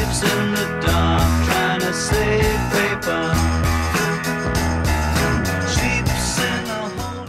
lives in the dark, trying to save paper. Sleeps in a hole.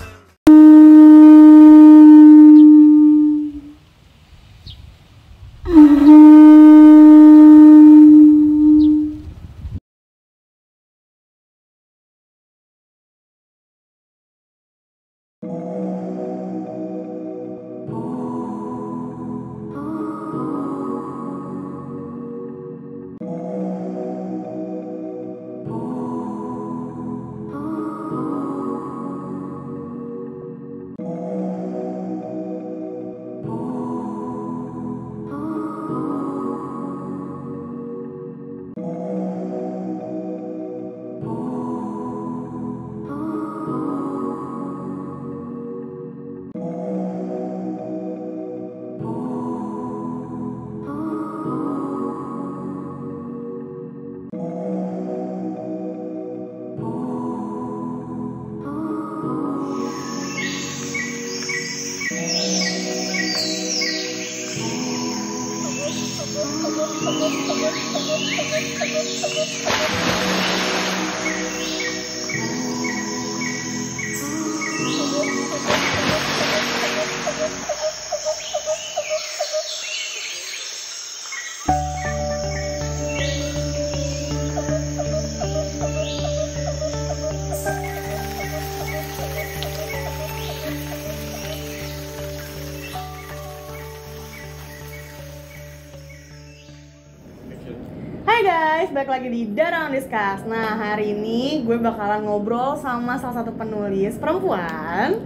Hai guys, balik lagi di Darang Discuss. Nah, hari ini gue bakalan ngobrol sama salah satu penulis perempuan.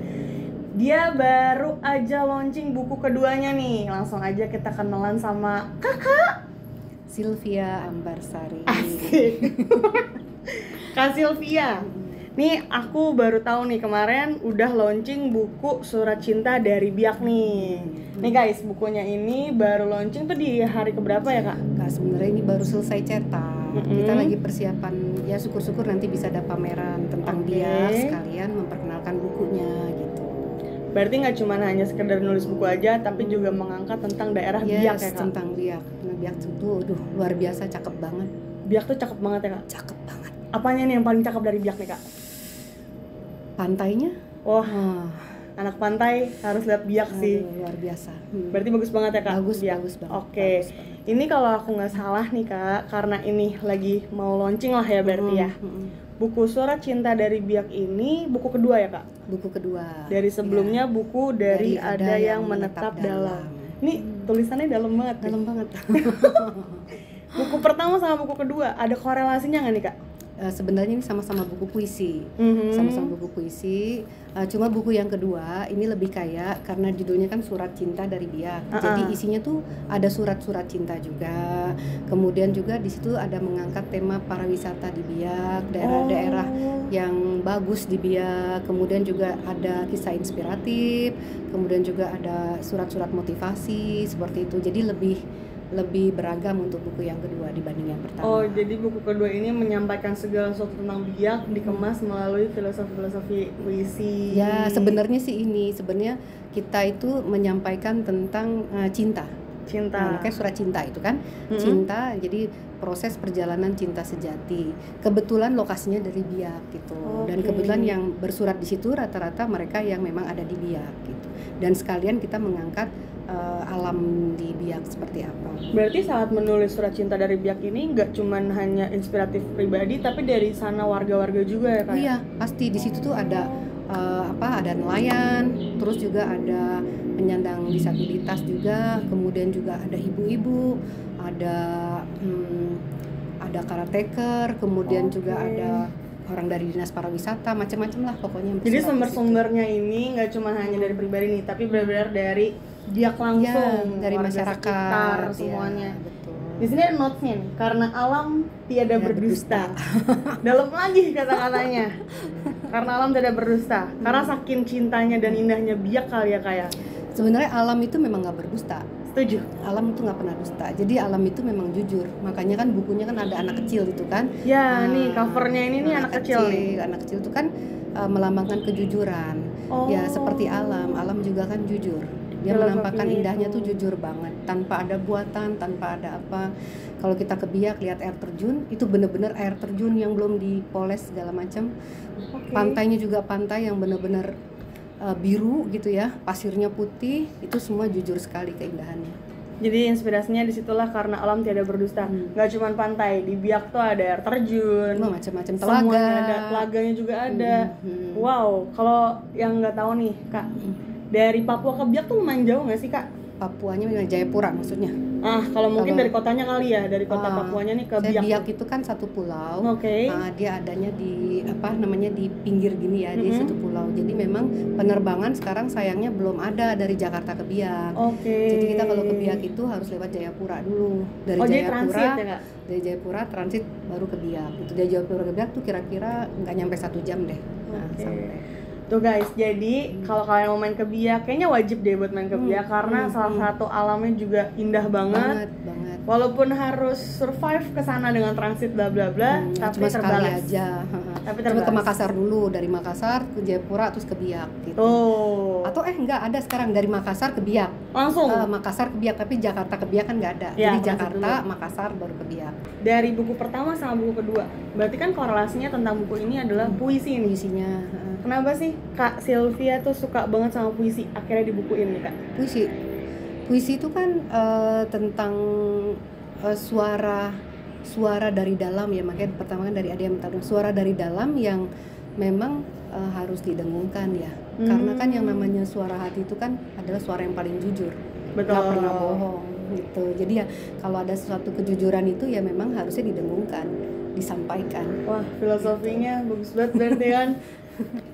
Dia baru aja launching buku keduanya nih. Langsung aja kita kenalan sama kakak Sylvia Ambarsari. Asik. Kak Sylvia. Nih aku baru tahu nih kemarin udah launching buku Surat Cinta dari Biak nih. Nih guys, bukunya ini baru launching tuh di hari keberapa ya kak? Kak, sebenarnya ini baru selesai cetak. Kita lagi persiapan, ya syukur-syukur nanti bisa ada pameran tentang Biak, sekalian memperkenalkan bukunya gitu. Berarti nggak cuma hanya sekedar nulis buku aja, tapi juga mengangkat tentang daerah Biak ya kak? Tentang Biak. Nah, Biak itu luar biasa, cakep banget. Biak tuh cakep banget ya kak? Cakep banget. Apanya nih yang paling cakep dari Biak nih kak? Pantainya. Wah, anak pantai harus lihat Biak sih. Luar biasa. Berarti bagus banget ya kak? Bagus, Biak. bagus banget. Oke. Ini kalau aku nggak salah nih kak, karena ini lagi mau launching lah ya berarti ya. Buku Surat Cinta dari Biak ini buku kedua ya kak? Buku kedua. Dari sebelumnya buku dari Ada Yang Menetap Dalam. Ini tulisannya dalam banget. Dalam banget. Buku pertama sama buku kedua ada korelasinya nggak nih kak? Sebenarnya ini sama-sama buku puisi, sama-sama buku puisi. Cuma buku yang kedua ini lebih kaya karena judulnya kan Surat Cinta dari Biak. Jadi isinya tuh ada surat-surat cinta juga. Kemudian juga di situ ada mengangkat tema pariwisata di Biak, daerah-daerah yang bagus di Biak. Kemudian juga ada kisah inspiratif. Kemudian juga ada surat-surat motivasi seperti itu. Jadi lebih beragam untuk buku yang kedua dibanding yang pertama. Oh, jadi buku kedua ini menyampaikan segala sesuatu tentang Biak dikemas melalui filosofi puisi. Ya, sebenarnya sih sebenarnya kita itu menyampaikan tentang cinta. Nah, makanya surat cinta itu kan cinta, jadi proses perjalanan cinta sejati. Kebetulan lokasinya dari Biak gitu. Dan kebetulan yang bersurat di situ rata-rata mereka yang memang ada di Biak gitu. Dan sekalian kita mengangkat alam di Biak seperti apa. Berarti saat menulis Surat Cinta dari Biak ini nggak cuman hanya inspiratif pribadi, tapi dari sana warga-warga juga ya kak? Iya, pasti di situ tuh ada ada nelayan, terus juga ada penyandang disabilitas juga, kemudian juga ada ibu-ibu, ada karateker, kemudian juga ada orang dari dinas pariwisata, macam-macam lah pokoknya. Jadi sumber-sumbernya ini nggak cuma hanya dari pribadi nih, tapi benar-benar dari Biak langsung, dari masyarakat sekitar, semuanya. Ya, betul. Di sini ada notes-nya nih, karena alam tiada berdusta. Dalam lagi kata-katanya. Karena alam tidak berdusta. Karena saking cintanya dan indahnya Biak kali ya kayak. Sebenarnya alam itu memang nggak berdusta. Setuju. Alam itu nggak pernah dusta. Jadi alam itu memang jujur. Makanya kan bukunya kan ada anak kecil itu kan. Ya, nih covernya ini nih anak kecil nih. Anak kecil itu kan melambangkan kejujuran. Ya seperti alam juga kan jujur. Dia menampakkan Filosofinya indahnya itu. tuh jujur banget, tanpa ada buatan, tanpa ada apa. Kalau kita ke Biak lihat air terjun, itu bener-bener air terjun yang belum dipoles segala macam. Oke. Pantainya juga pantai yang bener-bener biru gitu ya, pasirnya putih, itu semua jujur sekali keindahannya. Jadi inspirasinya disitulah karena alam tiada berdusta. Gak cuma pantai, di Biak tuh ada air terjun, Macam-macam telaga. semuanya ada, telaganya juga ada. Wow, kalau yang nggak tahu nih Kak, dari Papua ke Biak tuh lumayan jauh nggak sih Kak? Papuanya memang Jayapura maksudnya. Kalau mungkin Kalau- dari kotanya kali ya, dari kota Papuanya nih ke Saya Biak. Biak itu kan satu pulau. Oke. Dia adanya di di pinggir gini ya, di satu pulau. Jadi memang penerbangan sekarang sayangnya belum ada dari Jakarta ke Biak. Oke. Jadi kita kalau ke Biak itu harus lewat Jayapura dulu. Dari jadi Jayapura, transit ya Kak? dari Jayapura transit baru ke Biak. Itu dari Jayapura ke Biak tuh kira-kira nggak nyampe 1 jam deh. Oke. Sampai. Tuh guys, jadi kalau kalian mau main ke Biak, kayaknya wajib deh buat main ke Biak karena salah satu alamnya juga indah banget. Banget. Walaupun harus survive ke sana dengan transit bla bla bla, tapi Cuma sekali terbalas. aja. Tapi Cuma ke terbalas. Makassar dulu, dari Makassar ke Jayapura terus ke Biak gitu. Tuh. Atau enggak ada sekarang dari Makassar ke Biak. Langsung Makassar ke Biak, tapi Jakarta ke Biak kan nggak ada. Ya, Jadi transit Jakarta, Makassar baru ke Biak. dari buku pertama sama buku kedua. Berarti kan korelasinya tentang buku ini adalah puisi nih. Puisinya Kenapa sih Kak Sylvia tuh suka banget sama puisi akhirnya di buku ini Kak? puisi itu kan tentang suara dari dalam ya, makanya pertama kan dari Ada Yang Mentarung, suara dari dalam yang memang harus didengungkan ya. Karena kan yang namanya suara hati itu kan adalah suara yang paling jujur. Betul. Nggak pernah bohong gitu. Jadi ya kalau ada sesuatu kejujuran itu ya memang harusnya didengungkan, disampaikan. Wah, filosofinya bagus banget berarti kan.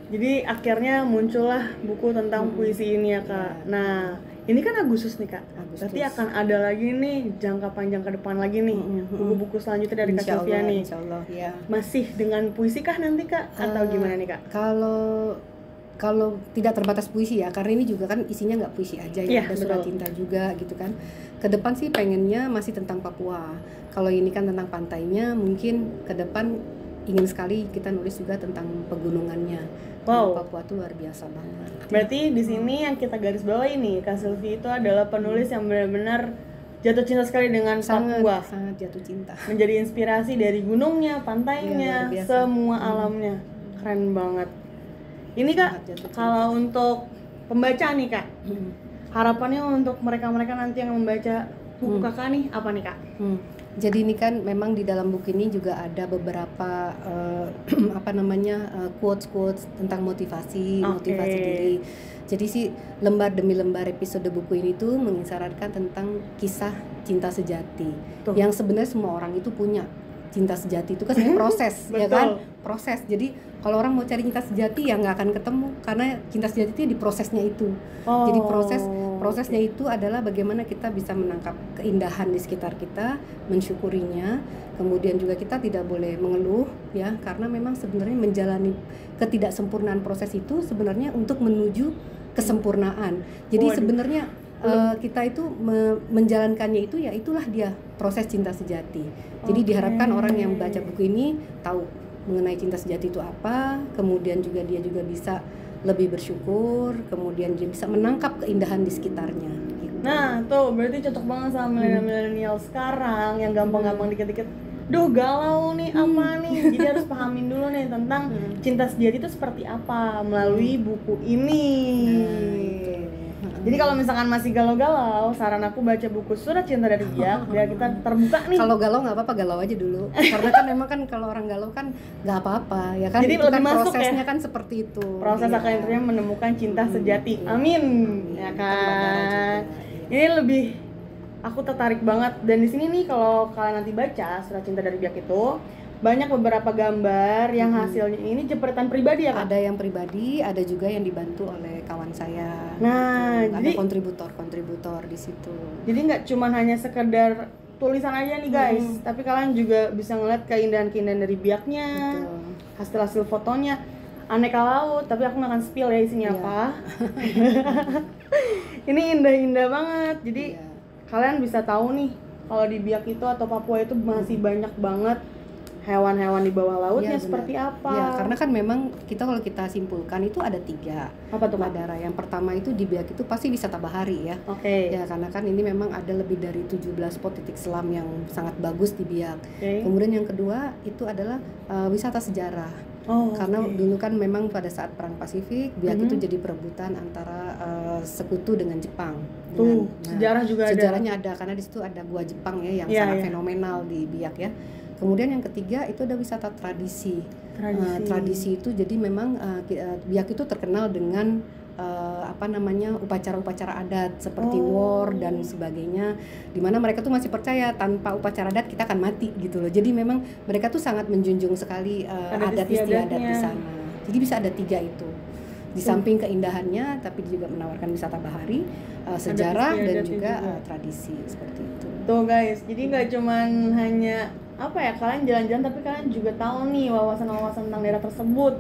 Jadi akhirnya muncullah buku tentang puisi ini ya Kak. Nah, ini kan Agustus nih Kak. Agustus. Berarti akan ada lagi nih jangka panjang ke depan lagi nih buku-buku selanjutnya dari Kak Sylvia nih. Insya Allah ya. Masih dengan puisi kah nanti Kak? Atau gimana nih Kak? Kalau tidak terbatas puisi ya, karena ini juga kan isinya nggak puisi aja ya, Iya, ada surat betul. cinta juga gitu kan. Ke depan sih pengennya masih tentang Papua. Kalau ini kan tentang pantainya, mungkin ke depan ingin sekali kita nulis juga tentang pegunungannya. Wow. Karena Papua tuh luar biasa banget. Berarti di sini yang kita garis bawahi nih, Kak Sylvia itu adalah penulis yang benar-benar jatuh cinta sekali dengan Papua. Sangat jatuh cinta. Menjadi inspirasi dari gunungnya, pantainya, Iya, luar biasa. semua alamnya. Keren banget. Ini Kak, Sangat jatuh cinta. kalau untuk pembaca nih Kak, harapannya untuk mereka-mereka nanti yang membaca buku Kakak nih apa nih Kak? Jadi ini kan memang di dalam buku ini juga ada beberapa quotes tentang motivasi diri. Jadi sih lembar demi lembar episode buku ini tuh mengisyaratkan tentang kisah cinta sejati. Tuh. Yang sebenarnya semua orang itu punya cinta sejati itu kan sebenarnya proses ya Betul. kan, proses. Jadi kalau orang mau cari cinta sejati ya nggak akan ketemu karena cinta sejati itu di prosesnya itu. Jadi prosesnya itu adalah bagaimana kita bisa menangkap keindahan di sekitar kita, mensyukurinya, kemudian juga kita tidak boleh mengeluh ya, karena memang sebenarnya menjalani ketidaksempurnaan proses itu sebenarnya untuk menuju kesempurnaan. Jadi Waduh. sebenarnya kita itu menjalankannya itu ya itulah dia proses cinta sejati. Jadi diharapkan orang yang baca buku ini tahu mengenai cinta sejati itu apa, kemudian juga dia juga bisa lebih bersyukur, kemudian dia bisa menangkap keindahan di sekitarnya gitu. Nah, tuh berarti cocok banget sama milenial sekarang yang gampang-gampang dikit-dikit. Duh, galau nih apa nih. Jadi harus pahamin dulu nih tentang cinta sejati itu seperti apa melalui buku ini. Jadi kalau misalkan masih galau-galau, saran aku baca buku Surat Cinta dari Biak biar kita terbuka nih. Kalau galau nggak apa-apa, galau aja dulu. Karena kan memang kan kalau orang galau kan nggak apa-apa ya kan. Jadi itu lebih kan masuk prosesnya ya? kan seperti itu. Proses Iya. akhirnya menemukan cinta sejati. Iya. Amin. Ya Kan bandara juga, kan. iya. Ini lebih aku tertarik banget dan di sini nih kalau kalian nanti baca Surat Cinta dari Biak itu banyak beberapa gambar yang hasilnya ini jepretan pribadi ya Kak? Ada yang pribadi, ada juga yang dibantu oleh kawan saya. Nah, Gitu. Ada jadi kontributor di situ. jadi nggak cuma hanya sekedar tulisan aja nih guys, tapi kalian juga bisa ngeliat keindahan-keindahan dari Biaknya, Betul. hasil-hasil fotonya, aneka laut, tapi aku nggak akan spill ya isinya Iya. apa. Ini indah-indah banget, jadi Iya. kalian bisa tahu nih kalau di Biak itu atau Papua itu masih banyak banget hewan-hewan di bawah lautnya Iya, seperti benar. apa? Ya, karena kan memang kalau kita simpulkan itu ada 3 Apa tuh, Kak? Madara. Yang pertama itu di Biak itu pasti wisata bahari ya. Oke. Ya, karena kan ini memang ada lebih dari 17 spot titik selam yang sangat bagus di Biak. Oke. Kemudian yang kedua itu adalah wisata sejarah. Oh, Karena oke. dulu kan memang pada saat perang Pasifik Biak Mhm. itu jadi perebutan antara sekutu dengan Jepang. Tuh, Nah, sejarah juga ada. sejarahnya ada karena di situ ada gua Jepang ya yang Iya, sangat iya. fenomenal di Biak ya. Kemudian yang ketiga itu ada wisata tradisi. Tradisi itu jadi memang Biak itu terkenal dengan upacara-upacara adat seperti war dan sebagainya, dimana mereka tuh masih percaya tanpa upacara adat kita akan mati gitu loh. Jadi memang mereka tuh sangat menjunjung sekali adat istiadat di sana. Jadi bisa ada 3 itu. Di samping keindahannya, tapi juga menawarkan wisata bahari, sejarah dan juga tradisi seperti itu. Tuh guys, jadi nggak cuman hanya kalian jalan-jalan, tapi kalian juga tahu nih wawasan-wawasan tentang daerah tersebut.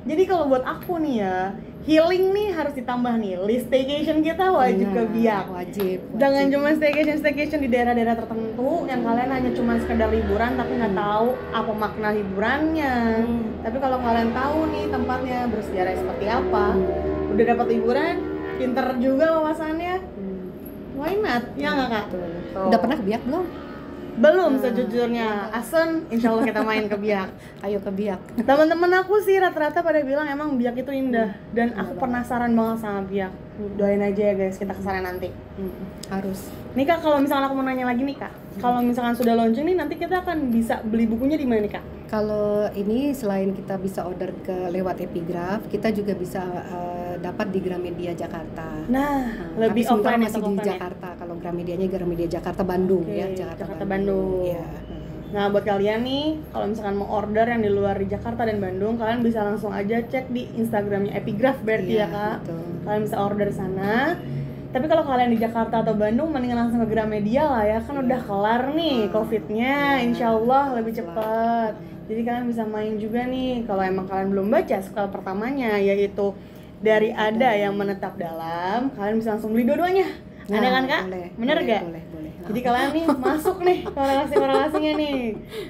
Jadi kalau buat aku nih ya, healing nih harus ditambah nih, list staycation kita wajib ke Biak. Wajib. Jangan cuma staycation di daerah-daerah tertentu yang kalian hanya cuma sekedar liburan tapi nggak tahu apa makna liburannya. Tapi kalau kalian tahu nih tempatnya bersejarah seperti apa, udah dapat liburan, pinter juga wawasannya, why not? Ya nggak, Kak? Udah pernah ke Biak belum? Belum sejujurnya. Asun, insya Allah kita main ke Biak. Ayo ke Biak. Teman-teman aku sih rata-rata pada bilang emang Biak itu indah dan aku penasaran banget sama Biak. Doain aja ya guys, kita kesana nanti. Harus. Nih Kak, kalau misalkan aku mau nanya lagi nih Kak, kalau misalkan sudah launching nih nanti kita akan bisa beli bukunya di mana nih Kak? Kalau ini selain kita bisa order lewat Epigraph, kita juga bisa dapat di Gramedia Jakarta. Nah, lebih tapi sementara offline masih atau di offline ya? Jakarta. Kalau Gramedianya Gramedia Jakarta Bandung Oke, ya, Jakarta Bandung. Ya. Nah, buat kalian nih, kalau misalkan mau order yang di luar di Jakarta dan Bandung, kalian bisa langsung aja cek di Instagramnya Epigraph berarti Iya, ya Kak. betul. Kalian bisa order di sana. Tapi kalau kalian di Jakarta atau Bandung, mendingan langsung ke Gramedia lah ya, kan udah kelar nih COVID-nya, insya Allah lebih cepat. Jadi kalian bisa main juga nih, kalau emang kalian belum baca sequel pertamanya, yaitu Dari Ada Yang Menetap Dalam, kalian bisa langsung beli dua-duanya. Ada kan Kak? Bener gak? Boleh. Jadi kalian nih masuk nih korelasi-korelasinya nih.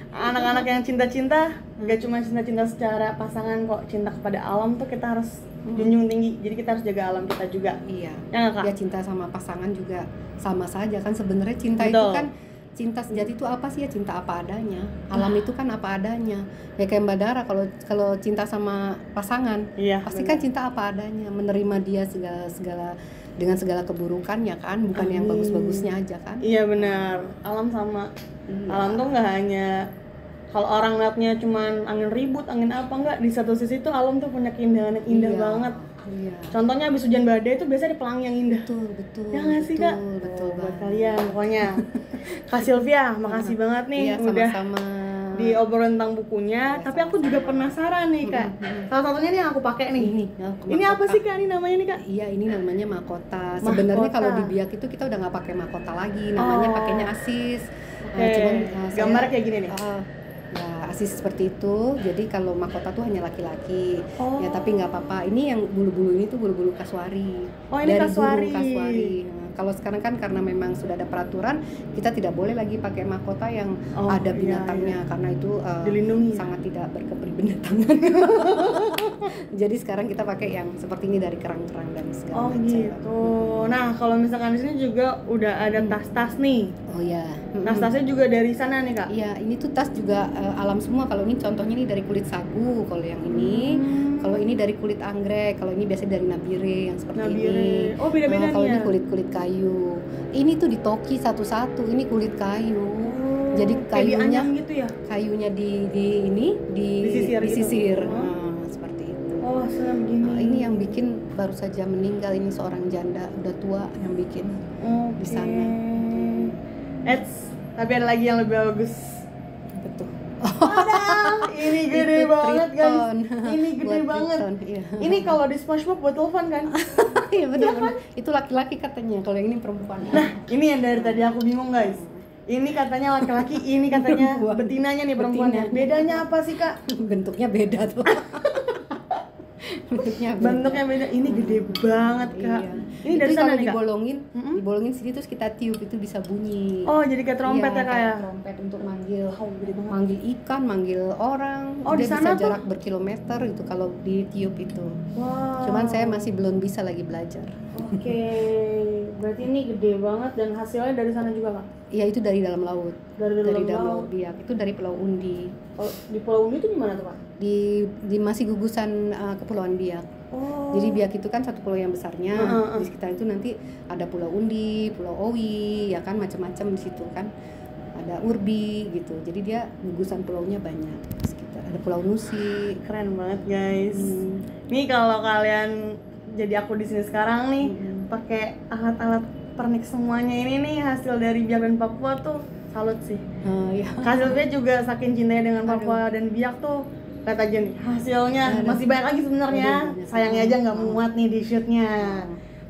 Anak-anak yang cinta-cinta, gak cuma cinta-cinta secara pasangan kok, cinta kepada alam tuh kita harus junjung tinggi. Jadi kita harus jaga alam kita juga. Iya. Ya nggak, Kak? Ya cinta sama pasangan juga sama saja kan sebenarnya cinta Betul. itu kan cinta sejati itu apa sih ya, cinta apa adanya. Alam itu kan apa adanya. Ya kayak Mbak Dara kalau cinta sama pasangan, Iya, pasti benar. kan cinta apa adanya, menerima dia segala dengan segala keburukannya kan, bukan yang Amin. bagus-bagusnya aja kan. Iya benar. Alam sama. Iya. Alam tuh nggak hanya kalau orang liatnya cuman angin ribut, angin apa, enggak, di satu sisi tuh alam tuh punya keindahan yang indah Iya. banget. Iya. Contohnya habis hujan badai itu biasanya di pelangi yang indah. Betul. Ya nggak sih Kak? Betul Buat banget. kalian pokoknya. Kak Sylvia, makasih banget nih Iya, udah sama-sama. diobrolin tentang bukunya. Ya, Tapi aku juga penasaran nih Kak. Salah satunya nih yang aku pakai nih. Ini apa sih Kak? Ini namanya nih Kak? Iya, ini namanya mahkota. Sebenarnya Mahkota. kalau di Biak itu kita udah nggak pakai mahkota lagi, namanya Oh. pakainya asis. Oke. Gambar kayak gini nih. Ya, asis seperti itu. Jadi kalau mahkota tuh hanya laki-laki. Oh. Ya, tapi nggak apa-apa. Ini yang bulu-bulu ini tuh bulu-bulu kasuari. Oh, ini Dari kasuari. burung kasuari. Nah, kalau sekarang kan karena memang sudah ada peraturan, kita tidak boleh lagi pakai mahkota yang Oh, ada iya, binatangnya karena itu dilindungi. sangat tidak berkepribinatangan. Jadi sekarang kita pakai yang seperti ini dari kerang-kerang dan segala Oh macam. gitu. Nah kalau misalkan di sini juga udah ada tas-tas nih. Oh ya. Tas-tasnya juga dari sana nih Kak. Iya, ini tuh tas juga alam semua. Kalau ini contohnya ini dari kulit sagu, kalau yang ini, kalau ini dari kulit anggrek, kalau ini biasanya dari nabire yang seperti Nabire. ini. Oh, beda-beda Kalau nih ini ya? kulit kayu. Ini tuh ditoki satu-satu. Ini kulit kayu. Jadi Kayak kayunya dianyam gitu ya? kayunya di ini Disisir gitu? disisir. Oh. Nah, seperti itu. Oh begini. Nah, ini yang bikin baru saja meninggal, ini seorang janda udah tua yang bikin di sana. Tapi ada lagi yang lebih bagus. Betul. Padahal ini gede Itu banget guys. Triton. Ini gede Buat banget. Triton, iya. Ini kalau di SpongeBob buat telepon kan? Iya benar. Itu laki-laki katanya, kalau yang ini perempuan. Nah, ini yang dari tadi aku bingung guys. Ini katanya laki-laki, ini katanya Perempuan. betinanya nih perempuannya. Betina. Bedanya apa sih Kak? Bentuknya beda tuh. bentuknya beda. Bentuknya beda. Ini gede banget, Kak. Iya. Ini Itu dari sana kalau nih, Kak? dibolongin sini terus kita tiup itu bisa bunyi. Oh, jadi kayak trompet ya, Kak ya? kayak trompet untuk manggil ikan, manggil orang. Oh, di Dia sana bisa tuh? jarak berkilometer itu kalau ditiup itu. Wow. Cuman saya masih belum bisa lagi belajar. Oke, berarti ini gede banget dan hasilnya dari sana juga, Kak? Ya itu dari dalam laut. Dari dalam laut. laut Biak. Itu dari Pulau Undi. Oh, di Pulau Undi itu di mana tuh, Kak? Di masih gugusan Kepulauan Biak. Oh. Jadi Biak itu kan satu pulau yang besarnya. Di sekitar itu nanti ada Pulau Undi, Pulau Owi, ya kan macam-macam di situ kan. Ada Urbi gitu. Jadi dia gugusan pulaunya banyak. Sekitar ada Pulau Nusi. Keren banget, guys. Nih kalau kalian jadi aku di sini sekarang nih, pakai alat-alat pernik semuanya ini nih hasil dari Biak dan Papua tuh salut sih. Ya. Kak Sylvia juga saking cintanya dengan Papua dan Biak tuh, lihat aja nih hasilnya. Masih banyak lagi sebenarnya. Sayangnya aja nggak muat nih di shootnya.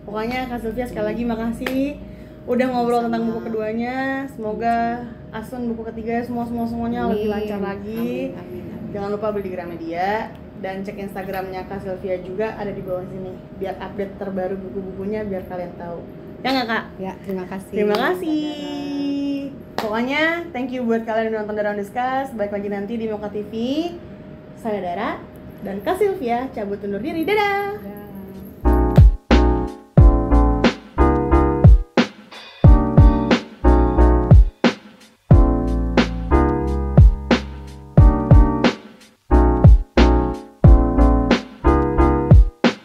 Pokoknya Kak Sylvia sekali lagi makasih udah ngobrol tentang buku keduanya. Semoga Asun buku ketiga semuanya lebih lancar lagi. Amin. Jangan lupa beli di Gramedia dan cek Instagramnya Kak Sylvia juga ada di bawah sini biar update terbaru buku-bukunya biar kalian tahu. Ya nggak, Kak? Ya, terima kasih. Terima kasih. Pokoknya thank you buat kalian yang nonton Dara Discuss. Balik lagi nanti di Moka TV. Saya Dara dan Kak Sylvia cabut undur diri. Dadah.